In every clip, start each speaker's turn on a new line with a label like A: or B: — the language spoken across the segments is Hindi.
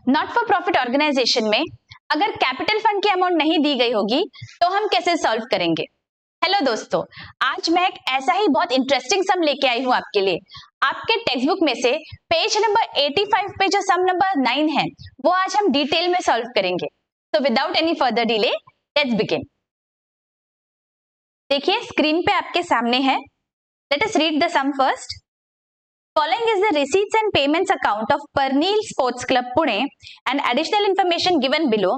A: नॉट फॉर प्रॉफिट ऑर्गेनाइजेशन में अगर कैपिटल फंड की अमाउंट नहीं दी गई होगी तो हम कैसे सॉल्व करेंगे? हेलो दोस्तों, आज मैं एक ऐसा ही बहुत इंटरेस्टिंग सम लेके आई हूं आपके लिए। आपके टेक्स्ट बुक में से पेज नंबर 85 पे जो सम नंबर 9 है वो आज हम डिटेल में सॉल्व करेंगे। तो without any further delay let's begin. देखिए स्क्रीन पे आपके सामने है। Let us read the sum first. Following is the receipts and payments account of Pernil Sports Club Pune and additional information given below.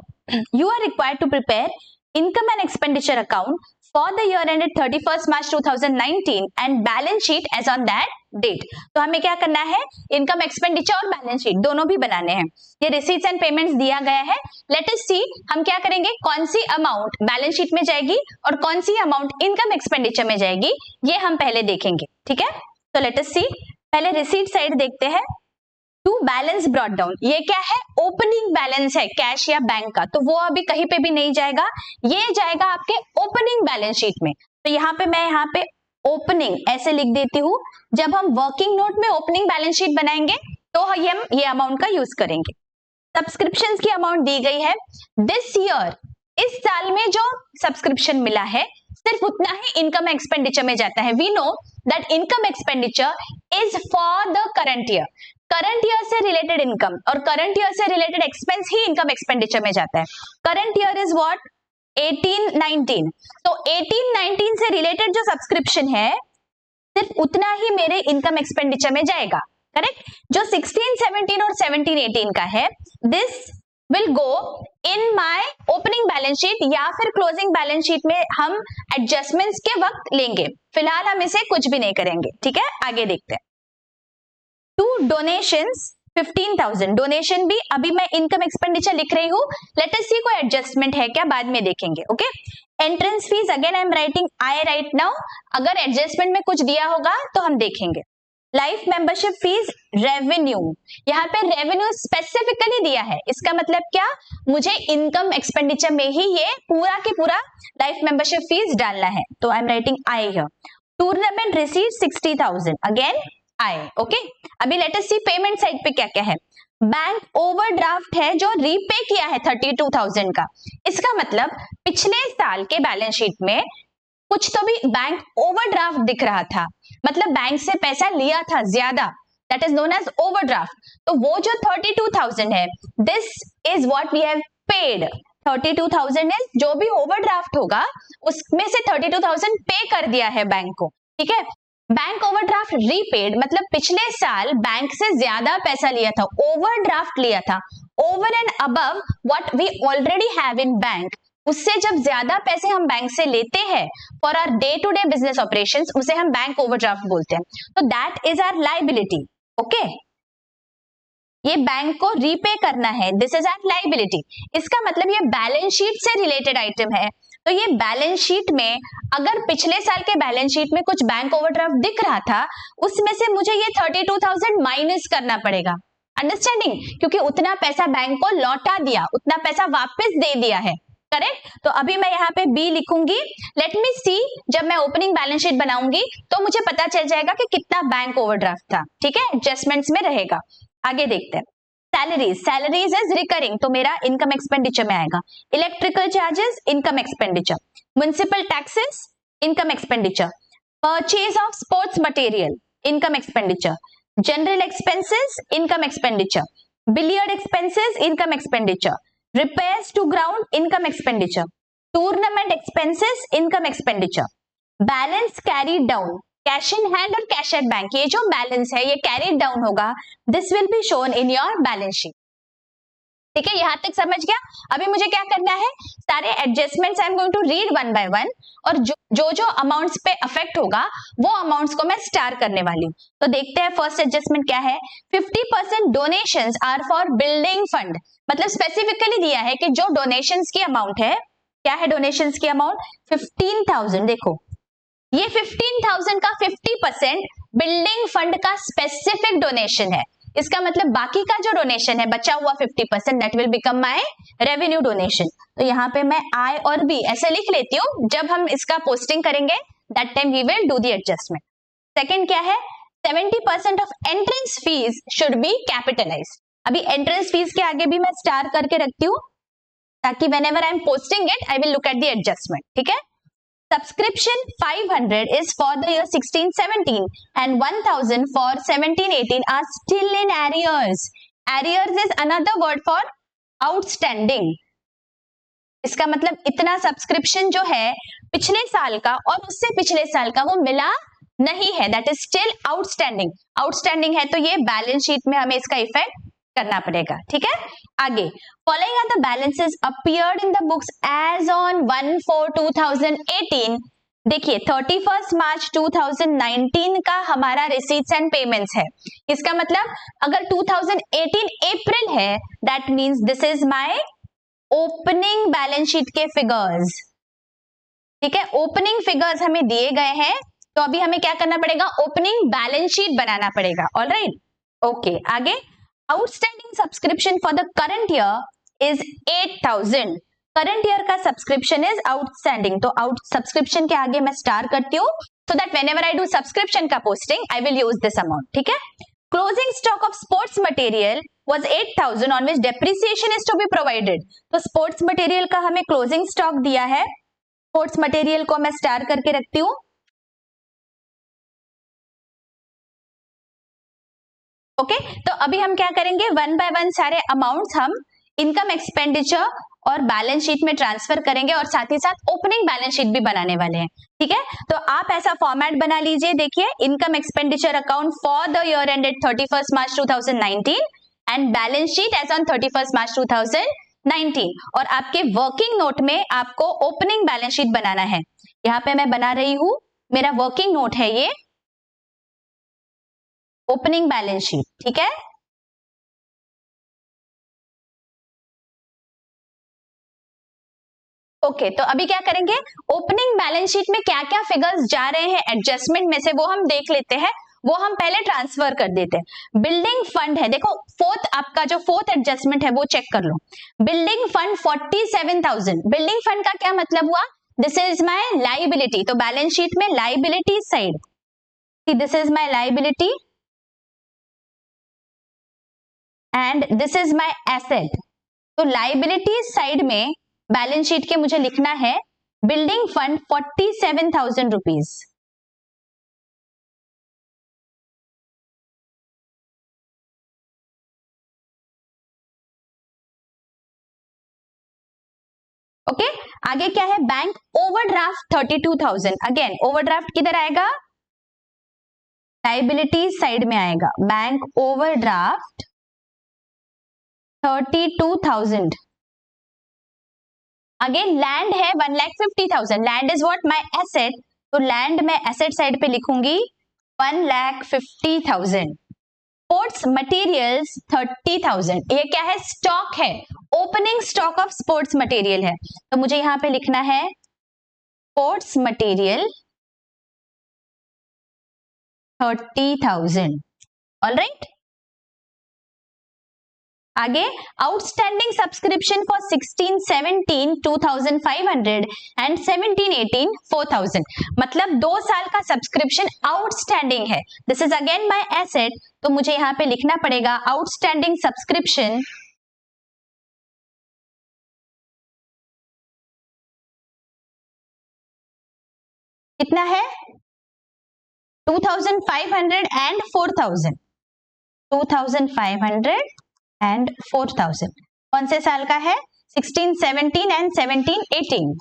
A: You are required to prepare income and expenditure account for the year ended 31st March 2019 and balance sheet as on that date. तो हमें क्या करना है? इनकम एक्सपेंडिचर और बैलेंस शीट दोनों भी बनाने हैं। ये रिसीट्स एंड पेमेंट्स दिया गया है। लेट अस सी हम क्या करेंगे, कौन सी अमाउंट बैलेंस शीट में जाएगी और कौन सी अमाउंट इनकम एक्सपेंडिचर में जाएगी, ये हम पहले देखेंगे। ठीक है, तो लेट अस सी। पहले रिसीट साइड देखते हैं। टू बैलेंस ब्रॉट डाउन, ये क्या है? ओपनिंग बैलेंस है कैश या बैंक का, तो वो अभी कहीं पे भी नहीं जाएगा, ये जाएगा आपके ओपनिंग बैलेंस शीट में। तो यहाँ पे मैं यहाँ पे ओपनिंग ऐसे लिख देती हूँ। जब हम वर्किंग नोट में ओपनिंग बैलेंस शीट बनाएंगे तो हम ये अमाउंट का यूज करेंगे। सब्सक्रिप्शन की अमाउंट दी गई है। दिस ईयर, इस साल में जो सब्सक्रिप्शन मिला है सिर्फ उतना ही इनकम एक्सपेंडिचर में जाता है। We know that income expenditure is for the current year. Current year से रिलेटेड इनकम और करंट ईयर से रिलेटेड एक्सपेंस ही इनकम एक्सपेंडिचर में जाता है। Current year is what? 18-19। तो 18-19 से रिलेटेड जो सब्सक्रिप्शन है सिर्फ उतना ही मेरे इनकम एक्सपेंडिचर में जाएगा। करेक्ट? जो 16-17 और 17-18 का है, this will go in my opening balance sheet या फिर closing balance sheet में हम adjustments के वक्त लेंगे। फिलहाल हम इसे कुछ भी नहीं करेंगे। ठीक है, आगे देखते हैं। टू डोनेशंस 15,000, डोनेशन भी अभी मैं इनकम एक्सपेंडिचर लिख रही हूँ। लेट अस सी कोई एडजस्टमेंट है क्या, बाद में देखेंगे। Okay, entrance fees again I am writing I right now. अगर एडजस्टमेंट में कुछ दिया होगा तो हम देखेंगे। लाइफ मेंबरशिप फीस रेवेन्यू, यहाँ पे रेवेन्यू स्पेसिफिकली दिया है। इसका मतलब क्या? मुझे इनकम एक्सपेंडिचर में ही ये पूरा के पूरा लाइफ मेंबरशिप फीस डालना है, तो I am writing I hear. Tournament receipt 60,000, again I. Okay, अभी लेट अस सी पेमेंट साइड पे क्या क्या है। बैंक ओवरड्राफ्ट है जो रीपे किया है 32,000 का। इसका मतलब पिछले साल के बैलेंस शीट में कुछ तो भी बैंक ओवरड्राफ्ट दिख रहा था, मतलब बैंक से पैसा लिया था ज्यादा, that is known as overdraft. तो वो जो 32,000 है, this is what we have paid. 32,000 is जो भी ओवरड्राफ्ट होगा उसमें से 32,000 पे कर दिया है बैंक को। ठीक है, बैंक ओवरड्राफ्ट रीपेड मतलब पिछले साल बैंक से ज्यादा पैसा लिया था, ओवरड्राफ्ट लिया था, over and above what we already have in bank. उससे जब ज्यादा पैसे हम बैंक से लेते हैं for our day to day business operations, उसे हम बैंक ओवरड्राफ्ट बोलते हैं। तो that is our liability. Okay, ये बैंक को रीपे करना है, दिस इज आवर लायबिलिटी। इसका मतलब ये बैलेंस शीट से रिलेटेड आइटम है। तो ये बैलेंस शीट में अगर पिछले साल के बैलेंस शीट में कुछ बैंक ओवरड्राफ्ट दिख रहा था, उसमें से मुझे ये 32,000 माइनस करना पड़ेगा। अंडरस्टैंडिंग? क्योंकि उतना पैसा बैंक को लौटा दिया, उतना पैसा वापस दे दिया है। करेक्ट? तो अभी मैं यहाँ पे बी लिखूंगी। लेट मी सी, जब मैं ओपनिंग बैलेंस शीट बनाऊंगी तो मुझे पता चल जाएगा कि कितना बैंक ओवरड्राफ्ट था। ठीक है, एडजस्टमेंट्स में रहेगा। आगे देखते हैं। सैलरीज, सैलरीज इज रिकरिंग, तो मेरा इनकम एक्सपेंडिचर में आएगा। Electrical charges income expenditure, municipal taxes income expenditure, purchase of sports material income expenditure, general expenses income expenditure, billiard expenses income expenditure, repairs to ground income expenditure, tournament expenses income expenditure, balance carried down, cash in hand और cash at bank, ये जो बैलेंस है ये carried down होगा, this will be shown in your balance sheet। ठीक है, यहां तक समझ गया? अभी मुझे क्या करना है, सारे adjustments I am going to read one by one, और जो अमाउंट्स पे अफेक्ट होगा वो अमाउंट्स को मैं स्टार करने वाली हूँ। तो देखते हैं फर्स्ट एडजस्टमेंट क्या है। 50% donations are for building fund, मतलब स्पेसिफिकली दिया है कि जो डोनेशंस की अमाउंट है, क्या है डोनेशंस की अमाउंट? 15,000। देखो ये 15,000 का 50% बिल्डिंग फंड का स्पेसिफिक डोनेशन है। इसका मतलब बाकी का जो डोनेशन है बचा हुआ 50%, that will become my revenue donation. तो यहाँ पे मैं आई और बी ऐसे लिख लेती हूँ। जब हम इसका पोस्टिंग करेंगे that time we will do the adjustment. Second क्या है, 70% of entrance fees should be capitalized. अभी एंट्रेंस फीस के आगे भी मैं स्टार करके रखती हूँ ताकि whenever I am posting it, I will look at the adjustment. ठीक है? Subscription 500 is for the year 16-17 and 1000 for 17-18 are still in arrears. Arrears is another word for outstanding. इसका मतलब इतना सब्सक्रिप्शन जो है पिछले साल का और उससे पिछले साल का वो मिला नहीं है, that is still outstanding. Outstanding है तो ये बैलेंस शीट में हमें इसका इफेक्ट करना पड़ेगा. ठीक है, आगे following are the balances appeared in the books as on 1/4/2018. देखिए 31 मार्च 2019 का हमारा रिसीट्स एंड पेमेंट्स है. इसका मतलब अगर 2018 अप्रैल है, that means this is my opening balance sheet के फिगर्स. ठीक है, ओपनिंग फिगर्स हमें दिए गए हैं तो अभी हमें क्या करना पड़ेगा, ओपनिंग बैलेंस शीट बनाना पड़ेगा. Alright, okay. आगे outstanding subscription for the current year is 8000. Current year का सब्सक्रिप्शन इज आउटस्टैंडिंग. तो आउट सब्सक्रिप्शन के आगे मैं स्टार करती हूँ so that whenever I do subscription का posting I will use this amount. ठीक है, closing stock of sports material was 8000 on which depreciation is to be provided. तो स्पोर्ट्स मटेरियल का हमें क्लोजिंग स्टॉक दिया है. स्पोर्ट्स मटेरियल को मैं स्टार करके रखती हूँ. ओके, तो अभी हम क्या करेंगे, वन बाय वन सारे अमाउंट्स हम इनकम एक्सपेंडिचर और बैलेंस शीट में ट्रांसफर करेंगे और साथ ही साथ ओपनिंग बैलेंस शीट भी बनाने वाले हैं. ठीक है, तो आप ऐसा फॉर्मेट बना लीजिए. देखिए, income expenditure account for the year ended 31 March 2019 and balance sheet as on 31 March 2019. और आपके वर्किंग नोट में आपको ओपनिंग बैलेंस शीट बनाना है. यहाँ पे मैं बना रही हूं, मेरा वर्किंग नोट है ये ओपनिंग बैलेंस शीट. ठीक है, ओके. तो अभी क्या करेंगे, ओपनिंग बैलेंस शीट में क्या क्या फिगर्स जा रहे हैं एडजस्टमेंट में से वो हम देख लेते हैं. वो हम पहले ट्रांसफर कर देते हैं. बिल्डिंग फंड है, देखो फोर्थ, आपका जो फोर्थ एडजस्टमेंट है वो चेक कर लो. Building fund 47,000. बिल्डिंग फंड का क्या मतलब हुआ, दिस इज माय लाइबिलिटी. तो बैलेंस शीट में liability side, this is my liability and this is my asset. तो लाइबिलिटी साइड में बैलेंस शीट के मुझे लिखना है बिल्डिंग फंड 47,000 रुपीज. ओके, आगे क्या है, बैंक ओवरड्राफ्ट 32,000. अगेन ओवरड्राफ्ट किधर आएगा, लाइबिलिटी साइड में आएगा. Bank overdraft 32,000. अगेन लैंड है 1,50,000. Land is what, my asset. तो लैंड मैं एसेट साइड पे लिखूंगी 1,50,000. Sports materials 30,000. ये क्या है, स्टॉक है, opening stock of sports material है. तो मुझे यहां पे लिखना है स्पोर्ट्स मटेरियल 30,000. ऑलराइट, आगे आउटस्टैंडिंग सब्सक्रिप्शन फॉर 16-17 2,500 एंड 17-18 4,000. मतलब 2 साल का सब्सक्रिप्शन आउटस्टैंडिंग है. This is again my asset. तो मुझे यहां पे लिखना पड़ेगा आउटस्टैंडिंग सब्सक्रिप्शन कितना है, 2,500 एंड 4,000. 2,500 एंड 4,000 कौन से साल का है, 16-17 एंड 17-18.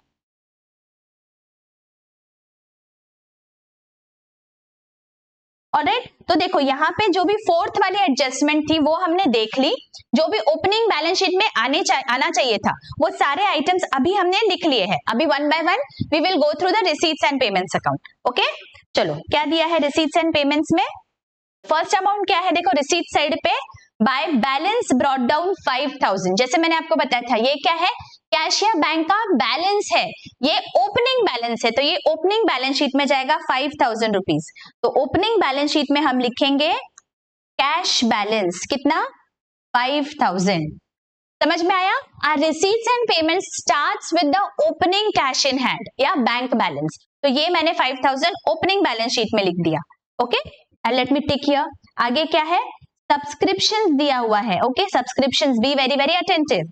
A: ऑलराइट, तो देखो यहाँ पे जो भी फोर्थ वाली एडजस्टमेंट थी वो हमने देख ली. जो भी ओपनिंग बैलेंस शीट में आना चाहिए था वो सारे आइटम्स अभी हमने लिख लिए हैं. अभी one by one we will go through the receipts and payments account. Okay, चलो क्या दिया है रिसीट्स एंड पेमेंट्स में. फर्स्ट अमाउंट क्या है, देखो रिसीट साइड पे बाय बैलेंस ब्रॉट डाउन 5,000. जैसे मैंने आपको बताया था ये क्या है, कैशियर बैंक का बैलेंस है, ये ओपनिंग बैलेंस है. तो ये ओपनिंग बैलेंस शीट में जाएगा 5,000 रुपीज. तो ओपनिंग बैलेंस शीट में हम लिखेंगे कैश बैलेंस कितना, 5,000. समझ में आया. Our receipts and payment starts with the opening cash in hand या बैंक बैलेंस. तो ये मैंने 5,000 ओपनिंग बैलेंस शीट में लिख दिया. Okay, let me tick here. आगे क्या है, सब्सक्रिप्शन दिया हुआ है, okay, subscription, be very very attentive.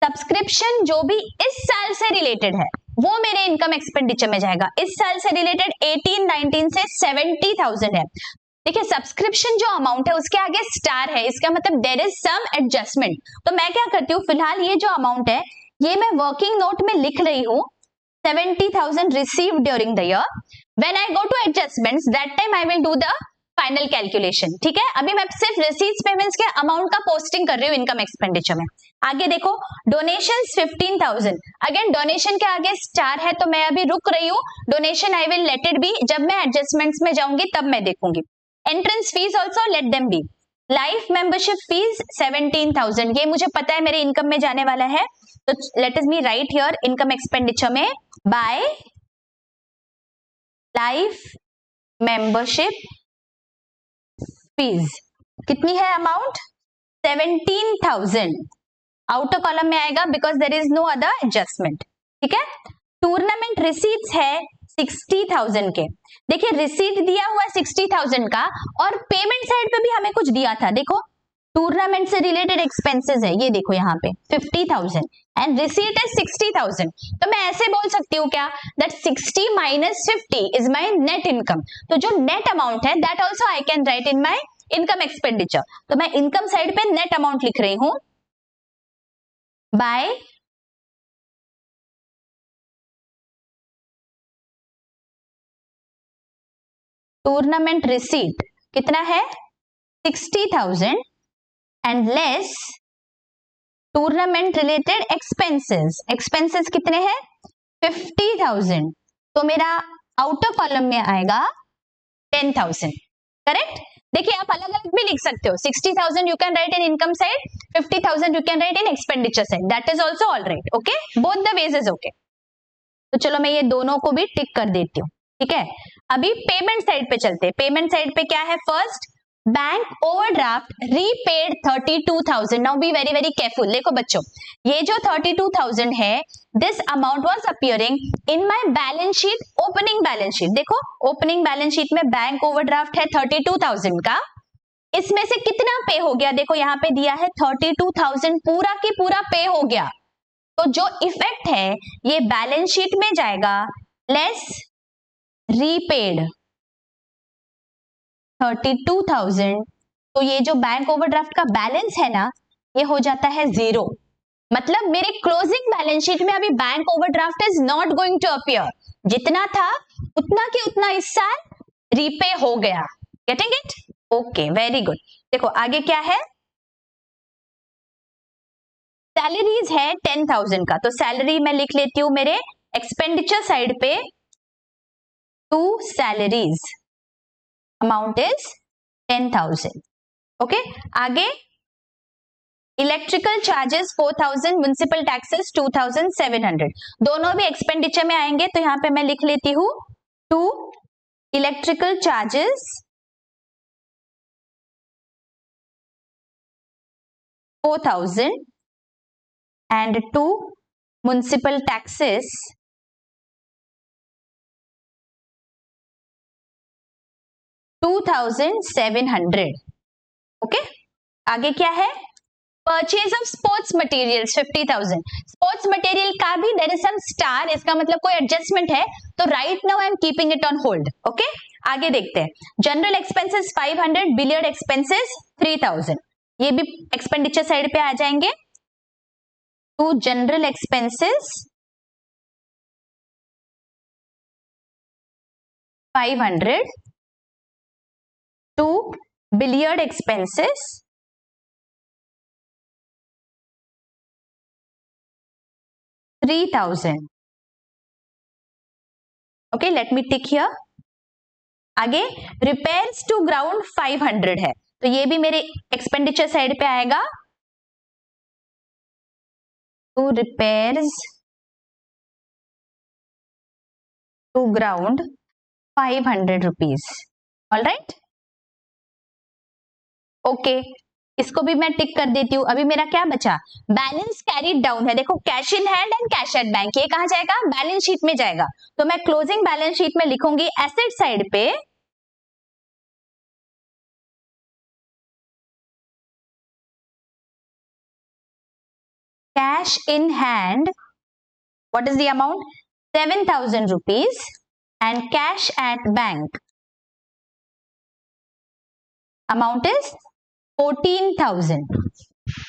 A: Subscription जो भी इस साल से रिलेटेड है वो मेरे इनकम एक्सपेंडिचर में जाएगा। इस साल से रिलेटेड 18-19 से 70,000 है। देखिए सब्सक्रिप्शन जो अमाउंट है उसके आगे स्टार है, इसका मतलब देयर इज सम एडजस्टमेंट। तो मैं क्या करती हूँ, फिलहाल ये जो अमाउंट है ये मैं वर्किंग नोट में लिख रही हूँ, 70,000 received during the year. When I go to adjustments, that time I will do the final calculation. ठीक है, अभी मैं सिर्फ रिसीट्स पेमेंट्स के अमाउंट का पोस्टिंग कर रही हूँ इनकम एक्सपेंडिचर में। आगे देखो डोनेशंस 15,000, अगेन डोनेशन के आगे स्टार है तो मैं अभी रुक रही हूँ, donation I will let it be, जब मैं एडजस्टमेंट्स में जाऊंगी तब मैं देखूंगी। Entrance fees also let them be. Life membership fees 17,000, ये मुझे पता है मेरे इनकम में जाने वाला है, तो let us me write here income expenditure में बाय लाइफ मेंबरशिप फीस कितनी है अमाउंट, 17,000 आउटर कॉलम में आएगा because there is no other adjustment. ठीक है, टूर्नामेंट रिसीट्स है 60,000 के। देखिए रिसीट दिया हुआ 60,000 का और पेमेंट साइड पे भी हमें कुछ दिया था, देखो टूर्नामेंट से रिलेटेड एक्सपेंसेस है, ये देखो यहाँ पे 50,000 एंड रिसीट है 60,000। तो मैं ऐसे बोल सकती हूँ क्या, that 60 minus 50 is my net income. तो जो नेट अमाउंट है that also I can write in my income expenditure. तो मैं इनकम साइड पे नेट अमाउंट लिख रही हूं बाय टूर्नामेंट रिसीट कितना है 60,000 and less tournament related expenses, expenses कितने हैं 50,000। तो मेरा आउटर कॉलम में आएगा 10,000। करेक्ट, देखिए आप अलग अलग भी लिख सकते हो, 60,000 you can write in income side, 50,000 you can write in expenditure side, that is also all right, okay, both the ways is okay. तो चलो मैं ये दोनों को भी टिक कर देती हूँ। ठीक है, अभी पेमेंट साइड पे चलते हैं। पेमेंट साइड पे क्या है, first bank overdraft repaid 32,000। Now be very very careful, देखो बच्चों ये जो 32,000 है this amount was appearing in my balance sheet, opening balance sheet. देखो ओपनिंग बैलेंस शीट में बैंक ओवरड्राफ्ट है 32,000 का, इसमें से कितना पे हो गया, देखो यहाँ पे दिया है 32,000 पूरा की पूरा पे हो गया। तो जो इफेक्ट है ये बैलेंस शीट में जाएगा लेस रीपेड 32,000। तो ये जो बैंक ओवरड्राफ्ट का बैलेंस है ना ये हो जाता है 0, मतलब मेरे क्लोजिंग बैलेंस शीट में अभी bank overdraft is not going to appear, जितना था उतना की उतना इस साल रीपे हो गया। Getting it, okay very good. देखो आगे क्या है, सैलरीज है 10,000 का, तो सैलरी मैं लिख लेती हूं मेरे एक्सपेंडिचर साइड पे, to salaries amount is 10,000। Okay, आगे इलेक्ट्रिकल चार्जेस 4,000, म्युनिसिपल टैक्सेस 2,700, दोनों भी एक्सपेंडिचर में आएंगे, तो यहां पे मैं लिख लेती हूं to electrical charges 4,000 and to municipal taxes 2,700। Okay, आगे क्या है, purchase of sports materials 50,000। Sports material का भी देयर इज सम स्टार, इसका मतलब कोई एडजस्टमेंट है, तो right now I am keeping it on hold. Okay, आगे देखते हैं, जनरल एक्सपेंसेस 500, बिलियर्ड एक्सपेंसेस 3,000, ये भी एक्सपेंडिचर साइड पे आ जाएंगे। to general expenses 500, to billiard expenses 3,000। okay, let me tick here। आगे repairs to ground 500 है, तो ये भी मेरे एक्सपेंडिचर साइड पे आएगा, to repairs to ground 500 rupees। All right, okay, इसको भी मैं टिक कर देती हूँ। अभी मेरा क्या बचा, बैलेंस कैरीड डाउन है, देखो cash in hand and cash at bank, ये कहाँ जाएगा, बैलेंस शीट में जाएगा। तो मैं क्लोजिंग बैलेंस शीट में लिखूंगी एसेट साइड पे cash in hand, what is the amount? 7,000 rupees, and cash at bank amount is 14,000.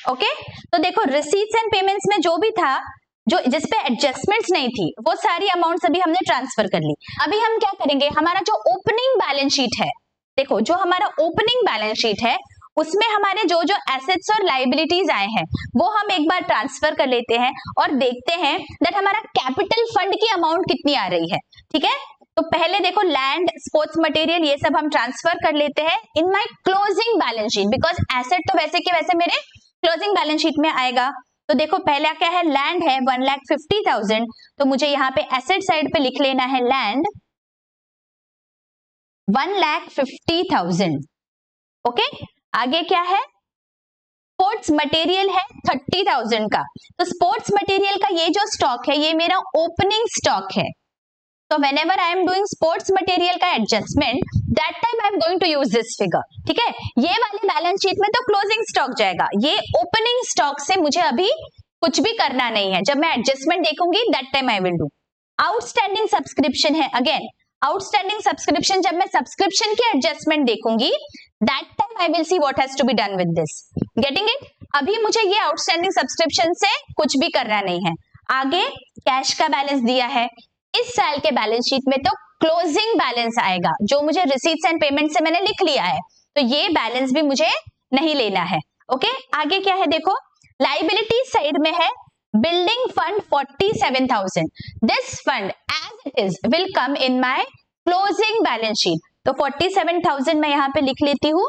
A: Okay तो देखो रिसीट्स एंड पेमेंट्स में जो भी था, जो जिस पे एडजस्टमेंट्स नहीं थी, वो सारी अमाउंट्स अभी हमने ट्रांसफर कर ली. अभी हम क्या करेंगे, हमारा जो ओपनिंग बैलेंस शीट है, देखो जो हमारा ओपनिंग बैलेंस शीट है उसमें हमारे जो जो एसेट्स और लायबिलिटीज आए हैं वो हम एक बार ट्रांसफर कर लेते हैं और देखते हैं दैट हमारा कैपिटल फंड की अमाउंट कितनी आ रही है. ठीक है, तो पहले देखो लैंड, स्पोर्ट्स मटेरियल, ये सब हम ट्रांसफर कर लेते हैं इन my closing balance sheet, because asset तो वैसे के वैसे मेरे क्लोजिंग बैलेंस शीट में आएगा. तो देखो पहला क्या है, लैंड है 1,50,000, तो मुझे यहाँ पे एसेट साइड पे लिख लेना है लैंड 1,50,000. ओके, आगे क्या है, स्पोर्ट्स मटेरियल है 30,000 का. तो स्पोर्ट्स मटेरियल का ये जो स्टॉक है ये मेरा ओपनिंग स्टॉक है. तो whenever I am doing sports material का adjustment, that time I am going to use this figure. ठीक है, ये वाले बैलेंस शीट में तो क्लोजिंग स्टॉक जाएगा, ये ओपनिंग स्टॉक से मुझे अभी कुछ भी करना नहीं है. जब मैं एडजस्टमेंट देखूंगी that time I will do. Outstanding subscription है, अगेन आउटस्टैंडिंग सब्सक्रिप्शन, जब मैं सब्सक्रिप्शन की एडजस्टमेंट देखूंगी that time I will see what has to be done with this. Getting it? अभी मुझे ये आउटस्टैंडिंग सब्सक्रिप्शन से कुछ भी करना नहीं है. आगे कैश का बैलेंस दिया है, इस साल के बैलेंस शीट में तो क्लोजिंग बैलेंस आएगा, जो मुझे रिसीट्स एंड पेमेंट से मैंने लिख लिया है, तो ये बैलेंस भी मुझे नहीं लेना है. ओके, आगे क्या है, देखो लायबिलिटी साइड में है building fund 47,000. This fund as it is will come in my closing balance sheet. तो 47,000 मैं यहां पे लिख लेती हूं.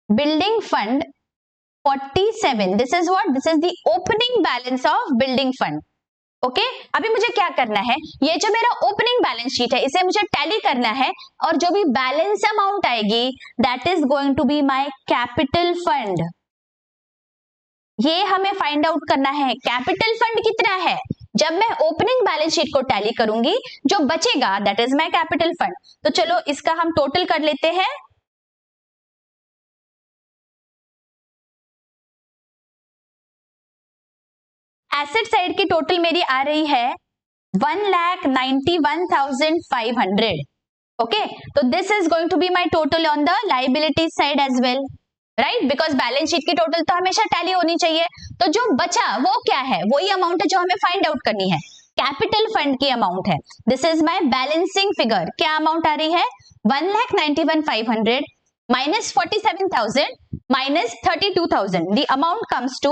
A: Building fund 47, this is what? This is the opening balance of building fund. Okay, अभी मुझे क्या करना है, ये जो मेरा ओपनिंग बैलेंस शीट है इसे मुझे टैली करना है, और जो भी बैलेंस अमाउंट आएगी that is going to be my capital fund. ये हमें फाइंड आउट करना है कैपिटल फंड कितना है. जब मैं ओपनिंग बैलेंस शीट को टैली करूंगी जो बचेगा that is my capital fund. तो चलो इसका हम टोटल कर लेते हैं. एसेट साइड की टोटल मेरी आ रही है 1,91,500. ओके, तो this is going to be my total on the liability side as well, right, because balance sheet की टोटल तो हमेशा टैली होनी चाहिए. तो जो बचा वो क्या है, वही अमाउंट है जो हमें फाइंड आउट करनी है, कैपिटल फंड की अमाउंट है. This is my balancing figure. क्या अमाउंट आ रही है, 1,91,500 minus 47,000 minus 32,000. The amount comes to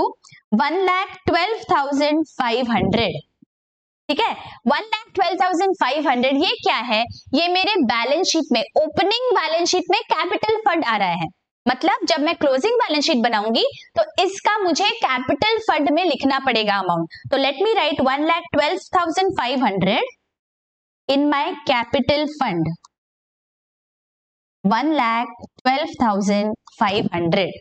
A: 1,12,500. ठीक है, 1,12,500 ये क्या है, ये मेरे बैलेंस शीट में, ओपनिंग बैलेंस शीट में कैपिटल फंड आ रहा है. मतलब जब मैं क्लोजिंग बैलेंस शीट बनाऊंगी तो इसका मुझे कैपिटल फंड में लिखना पड़ेगा अमाउंट. तो let me right 1,12,500 in my capital fund. 1,12,500.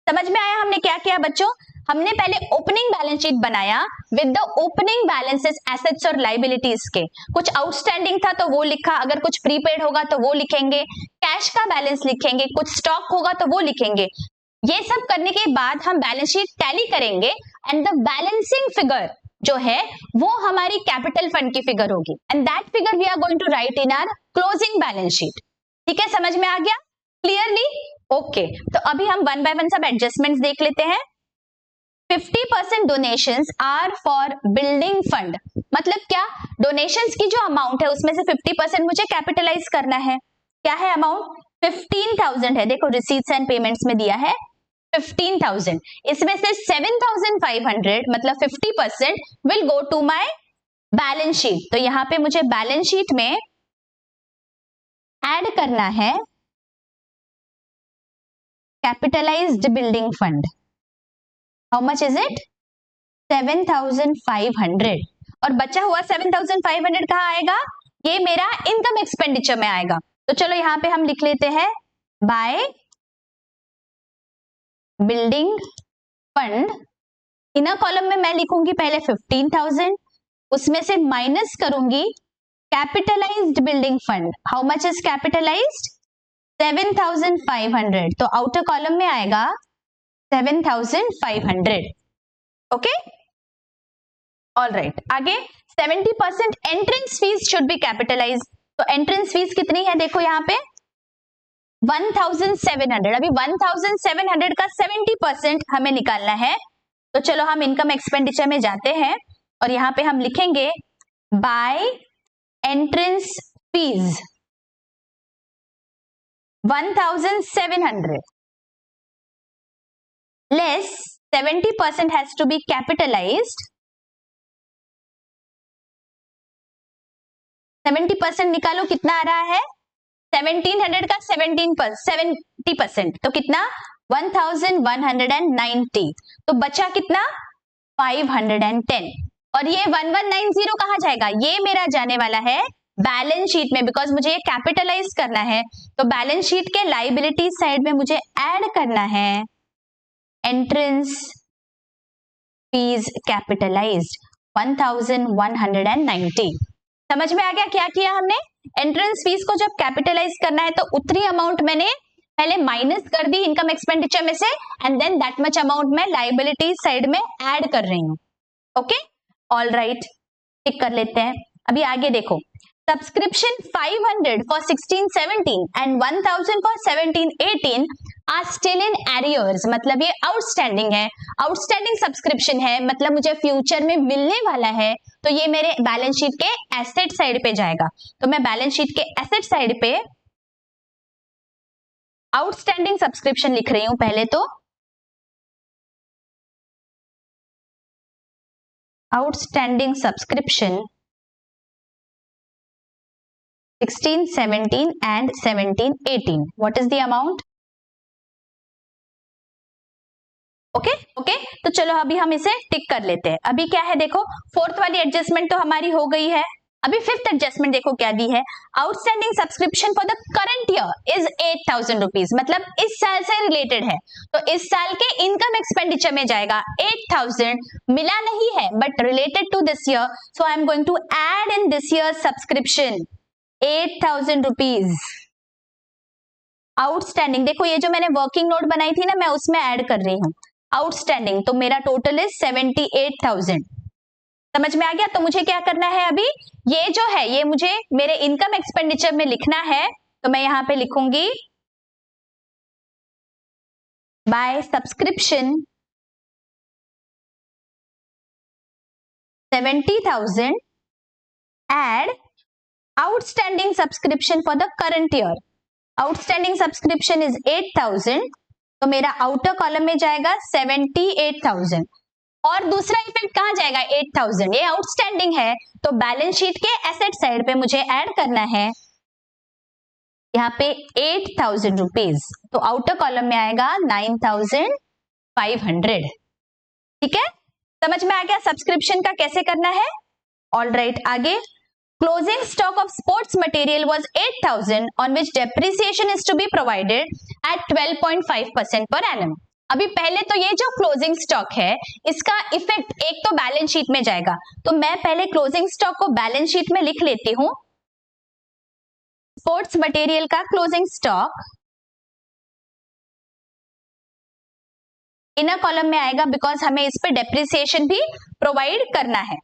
A: समझ में आया हमने क्या किया बच्चों, हमने पहले ओपनिंग बैलेंस शीट बनाया with the opening balances assets और लायबिलिटीज के. कुछ आउटस्टैंडिंग था तो वो लिखा, अगर कुछ प्रीपेड होगा तो वो लिखेंगे, कैश का बैलेंस लिखेंगे, कुछ स्टॉक होगा तो वो लिखेंगे. ये सब करने के बाद हम बैलेंस शीट टैली करेंगे एंड द बैलेंसिंग फिगर जो है वो हमारी कैपिटल फंड की फिगर होगी, and that figure we are going to write in our closing balance sheet. ठीक है, समझ में आ गया क्लियरली? ओके, तो अभी हम वन बाय वन सब एडजस्टमेंट्स देख लेते हैं. 50% donations are for building fund. मतलब क्या, डोनेशंस की जो अमाउंट है उसमें से 50% मुझे कैपिटलाइज करना है. क्या है अमाउंट, 15,000 है. देखो रिसीट्स एंड पेमेंट्स में दिया है 15,000. इसमें से 7,500 मतलब 50% will go to my balance sheet. तो यहाँ पे मुझे बैलेंस शीट में ऐड करना है capitalised building fund. How much is it, 7,500. और बचा हुआ 7,500 कहाँ आएगा, ये मेरा इनकम एक्सपेंडिचर में आएगा. तो चलो यहाँ पे हम लिख लेते हैं by building fund. Inner column में मैं लिखूंगी पहले 15,000, उसमें से माइनस करूंगी capitalized building fund. How much is capitalized, 7,500, तो आउटर कॉलम में आएगा 7,500. Okay, all right. आगे 70% entrance fees should be capitalize. तो एंट्रेंस फीस कितनी है, देखो यहाँ पे 1,700. अभी 1,700 का 70% हमें निकालना है. तो चलो हम इनकम एक्सपेंडिचर में जाते हैं और यहाँ पे हम लिखेंगे bye entrance fees 1,700 less 70% has to be capitalized. 70% निकालो, कितना आ रहा है 1700 का 70%, तो कितना 1,190. तो बचा कितना 510. और ये 1190 कहाँ जाएगा, ये मेरा जाने वाला है बैलेंस शीट में, बिकॉज मुझे ये कैपिटलाइज करना है. तो बैलेंस शीट के लाइबिलिटी साइड में मुझे ऐड करना है एंट्रेंस फीस कैपिटलाइज्ड 1,190. समझ में आ गया क्या किया हमने. एंट्रेंस फीस को जब कैपिटलाइज करना है तो उतनी अमाउंट मैंने पहले माइनस कर दी इनकम एक्सपेंडिचर में से, and then that much amount मैं लाइबिलिटी साइड में ऐड कर रही हूँ. ओके, ऑल राइट, टिक कर लेते हैं. अभी आगे देखो, subscription 500 for 16-17 and 1,000 for 17-18 are still in arrears. मतलब ये आउटस्टैंडिंग है, आउटस्टैंडिंग सब्सक्रिप्शन है, मतलब मुझे फ्यूचर में मिलने वाला है. तो ये मेरे बैलेंस शीट के एसेट साइड पे जाएगा. तो मैं बैलेंस शीट के एसेट साइड पे आउटस्टैंडिंग सब्सक्रिप्शन लिख रही हूं. पहले तो outstanding subscription 16-17 and 17-18. What is the amount? Okay okay, तो चलो अभी हम इसे टिक कर लेते हैं. अभी क्या है देखो, फोर्थ वाली एडजस्टमेंट तो हमारी हो गई है. अभी फिफ्थ एडजस्टमेंट देखो क्या दी है, outstanding subscription for the current year is 8,000 rupees. मतलब इस साल से रिलेटेड है, तो इस साल के इनकम एक्सपेंडिचर में जाएगा 8,000. मिला नहीं है but related to this year, so I am going to add in this year subscription 8,000 rupees. Outstanding देखो, ये जो मैंने वर्किंग नोट बनाई थी ना, मैं उसमें ऐड कर रही हूं आउटस्टैंडिंग. तो मेरा टोटल इज 78,000. समझ में आ गया. तो मुझे क्या करना है, अभी ये जो है ये मुझे मेरे इनकम एक्सपेंडिचर में लिखना है. तो मैं यहां पे लिखूंगी by subscription 70,000 add outstanding subscription for the current year. Outstanding subscription is 8,000. तो मेरा आउटर कॉलम में जाएगा 78,000. और दूसरा इफेक्ट कहां जाएगा 8,000. ये आउटस्टैंडिंग है, तो बैलेंस शीट के एसेट साइड पे मुझे ऐड करना है यहाँ पे 8,000 रुपीज. तो आउटर कॉलम में आएगा 9,500. ठीक है, समझ में आ गया सब्सक्रिप्शन का कैसे करना है. ऑल राइट, आगे closing stock of sports material was 8,000 on which depreciation is to be provided at 12.5% per annum. अभी पहले तो ये जो क्लोजिंग स्टॉक है इसका इफेक्ट एक तो बैलेंस शीट में जाएगा, तो मैं पहले क्लोजिंग स्टॉक को बैलेंस शीट में लिख लेती हूं. स्पोर्ट्स मटेरियल का क्लोजिंग स्टॉक इनर कॉलम में आएगा बिकॉज हमें इस पे डेप्रिसिएशन भी प्रोवाइड करना है.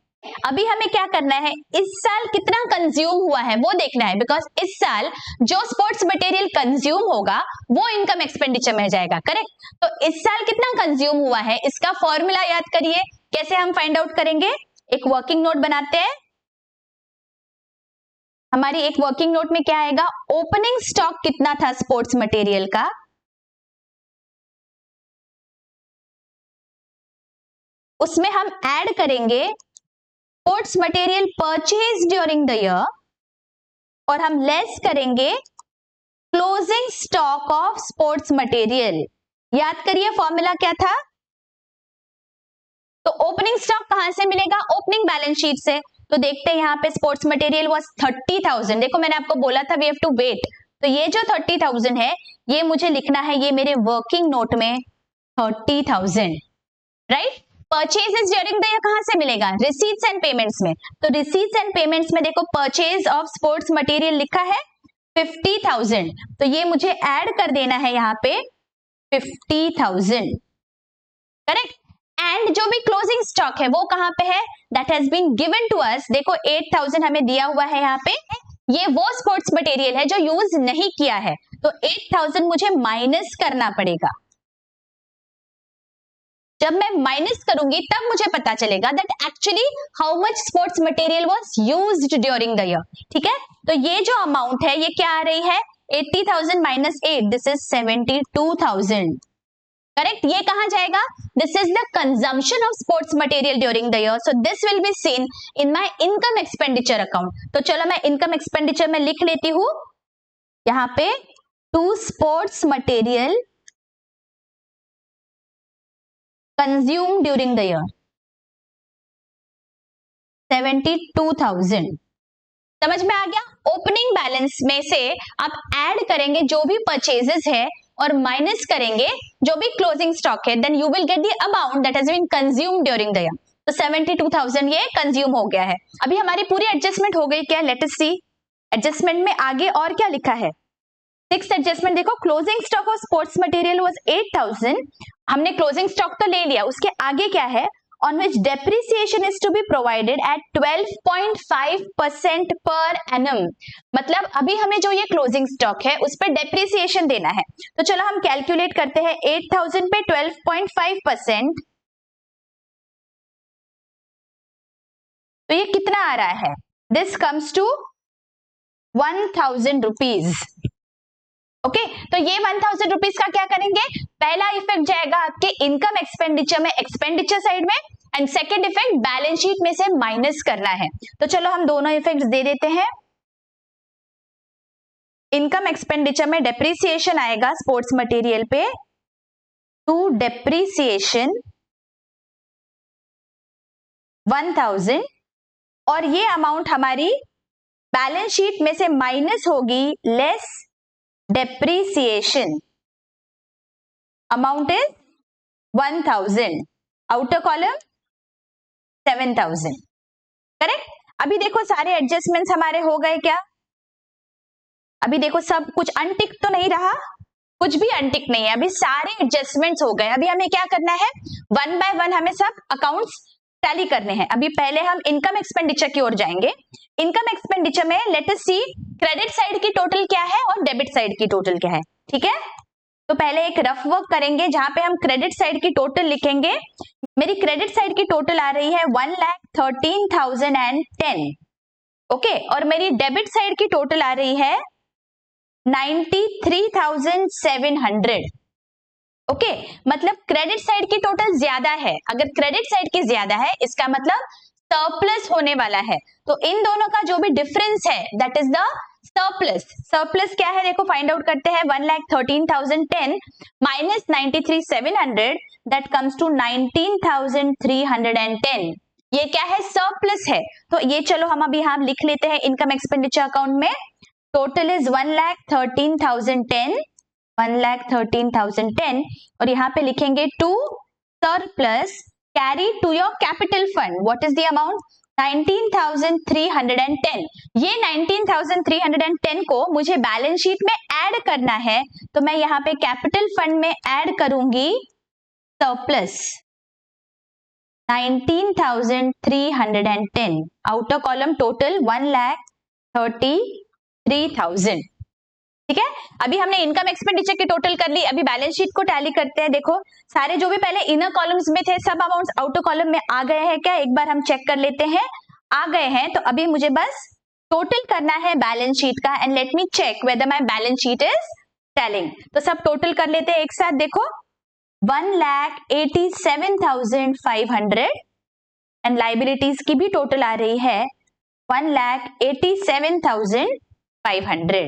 A: अभी हमें क्या करना है, इस साल कितना कंज्यूम हुआ है वो देखना है, बिकॉज इस साल जो स्पोर्ट्स मटेरियल कंज्यूम होगा वो इनकम एक्सपेंडिचर में जाएगा. करेक्ट. तो इस साल कितना कंज्यूम हुआ है इसका फॉर्मूला याद करिए. कैसे हम फाइंड आउट करेंगे, एक वर्किंग नोट बनाते हैं. हमारी एक वर्किंग नोट में क्या आएगा, ओपनिंग स्टॉक कितना था स्पोर्ट्स मटेरियल का, उसमें हम ऐड करेंगे sports material purchase during the year और हम लेस करेंगे closing stock of sports material. याद करिए फॉर्मूला क्या था. तो ओपनिंग स्टॉक कहां से मिलेगा, ओपनिंग बैलेंस शीट से. तो देखते हैं यहाँ पे स्पोर्ट्स मटेरियल वाज 30,000. देखो मैंने आपको बोला था वी हैव टू वेट. तो ये जो 30,000 है ये मुझे लिखना है, ये मेरे वर्किंग नोट में 30,000. Right. Purchases during the year कहां से मिलेगा, रिसीट्स एंड पेमेंट्स में. तो रिसीट्स एंड पेमेंट्स में देखो परचेज ऑफ स्पोर्ट्स मटेरियल लिखा है 50,000, तो ये मुझे ऐड कर देना है यहाँ पे 50,000, करेक्ट। एंड जो भी क्लोजिंग स्टॉक है वो कहां पे है, that has been given to us. देखो 8,000 हमें दिया हुआ है यहाँ पे, ये वो स्पोर्ट्स मटेरियल है जो यूज नहीं किया है, तो 8,000 मुझे माइनस करना पड़ेगा। जब मैं माइनस करूंगी तब मुझे पता चलेगा that actually how much sports material was used during the year, ठीक है। तो ये जो अमाउंट है ये क्या आ रही है, 80,000 माइनस 8, दिस इज 72,000, करेक्ट। ये कहां जाएगा, this is the consumption of sports material during the year, so this will be seen in my income expenditure account. तो चलो मैं इनकम एक्सपेंडिचर में लिख लेती हूं यहां पे, to sports material consume during the year 72,000, समझ में आ गया। ओपनिंग बैलेंस में से आप ऐड करेंगे जो भी परचेजेस है और माइनस करेंगे जो भी क्लोजिंग स्टॉक है, then you will get the amount that has been consumed during the year. तो 72,000 ये कंज्यूम हो गया है। अभी हमारी पूरी एडजस्टमेंट हो गई क्या, लेट अस सी एडजस्टमेंट में आगे और क्या लिखा है। सिक्स्थ एडजस्टमेंट देखो, closing stock of sports material was 8,000, हमने क्लोजिंग स्टॉक तो ले लिया, उसके आगे क्या है, on which depreciation is to be provided at 12.5% per annum। मतलब अभी हमें जो ये क्लोजिंग स्टॉक है उस पर डेप्रिसिएशन देना है, तो चलो हम कैलकुलेट करते हैं 8,000 पे 12.5%, तो ये कितना आ रहा है, this comes to 1,000 rupees, okay. तो ये 1,000 रुपीज का क्या करेंगे, पहला इफेक्ट जाएगा आपके इनकम एक्सपेंडिचर में, एक्सपेंडिचर साइड में, and second effect balance sheet में से माइनस करना है। तो चलो हम दोनों इफेक्ट्स दे देते हैं। इनकम एक्सपेंडिचर में डेप्रिसिएशन आएगा स्पोर्ट्स मटेरियल पे, टू डेप्रिसिएशन 1,000, और ये अमाउंट हमारी बैलेंस शीट में से माइनस होगी, less depreciation, amount is 1,000, outer column 7,000, correct. अभी देखो सारे एडजस्टमेंट्स हमारे हो गए क्या, अभी देखो सब कुछ अनटिक तो नहीं रहा, कुछ भी अनटिक नहीं है, अभी सारे एडजस्टमेंट्स हो गए। अभी हमें क्या करना है, वन बाय वन हमें सब अकाउंट्स टैली करने हैं। अभी पहले हम इनकम एक्सपेंडिचर की ओर जाएंगे। इनकम एक्सपेंडिचर में लेट अस सी क्रेडिट साइड की टोटल क्या है और डेबिट साइड की टोटल क्या है, ठीक है। तो पहले एक रफ वर्क करेंगे जहां पे हम क्रेडिट साइड की टोटल लिखेंगे। मेरी क्रेडिट साइड की टोटल आ रही है 1,13,010, ओके, और मेरी डेबिट साइड की टोटल आ रही है 93,700, ओके। मतलब क्रेडिट साइड की टोटल ज्यादा है, अगर क्रेडिट साइड की ज्यादा है इसका मतलब सरप्लस होने वाला है, तो इन दोनों का जो भी डिफरेंस है that is the surplus. Surplus क्या है देखो, फाइंड आउट करते हैं, 1,13,010 माइनस 93,700 दैट कम्स टू 19,310, ये क्या है, सरप्लस है। तो ये चलो हम अभी यहाँ लिख लेते हैं इनकम एक्सपेंडिचर अकाउंट में, टोटल इज 1,13,010 और यहाँ पे लिखेंगे to surplus carry to your capital fund, what is the amount, 19,310। ये 19,310 को मुझे बैलेंस शीट में ऐड करना है, तो मैं यहाँ पे कैपिटल फंड में ऐड करूंगी सरप्लस 19,310, आउटर कॉलम टोटल 1,33,000, ठीक है। अभी हमने इनकम एक्सपेंडिचर की टोटल कर ली, अभी बैलेंस शीट को टैली करते हैं। देखो सारे जो भी पहले इनर कॉलम्स में थे सब अमाउंट्स आउटर कॉलम में आ गए हैं क्या, एक बार हम चेक कर लेते हैं, आ गए हैं। तो अभी मुझे बस टोटल करना है बैलेंस शीट का, and let me check whether my balance sheet is tallying. तो सब टोटल कर लेते हैं एक साथ, देखो 1,87,500 एंड लाइबिलिटीज की भी टोटल आ रही है 1,87,500।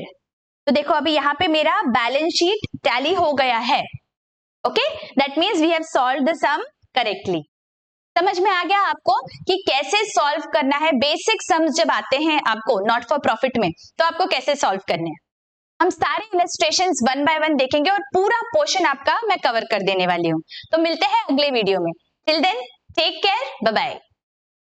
A: तो देखो अभी यहाँ पे मेरा बैलेंस शीट टैली हो गया है, okay, that means we have solved the sum correctly. समझ में आ गया आपको कि कैसे सॉल्व करना है, बेसिक सम्स जब आते हैं आपको नॉट फॉर प्रॉफिट में तो आपको कैसे सॉल्व करने हैं। हम सारे इलस्ट्रेशंस वन बाय वन देखेंगे और पूरा पोर्शन आपका मैं कवर कर देने वाली हूँ। तो मिलते हैं अगले वीडियो में, till then take care, bye bye.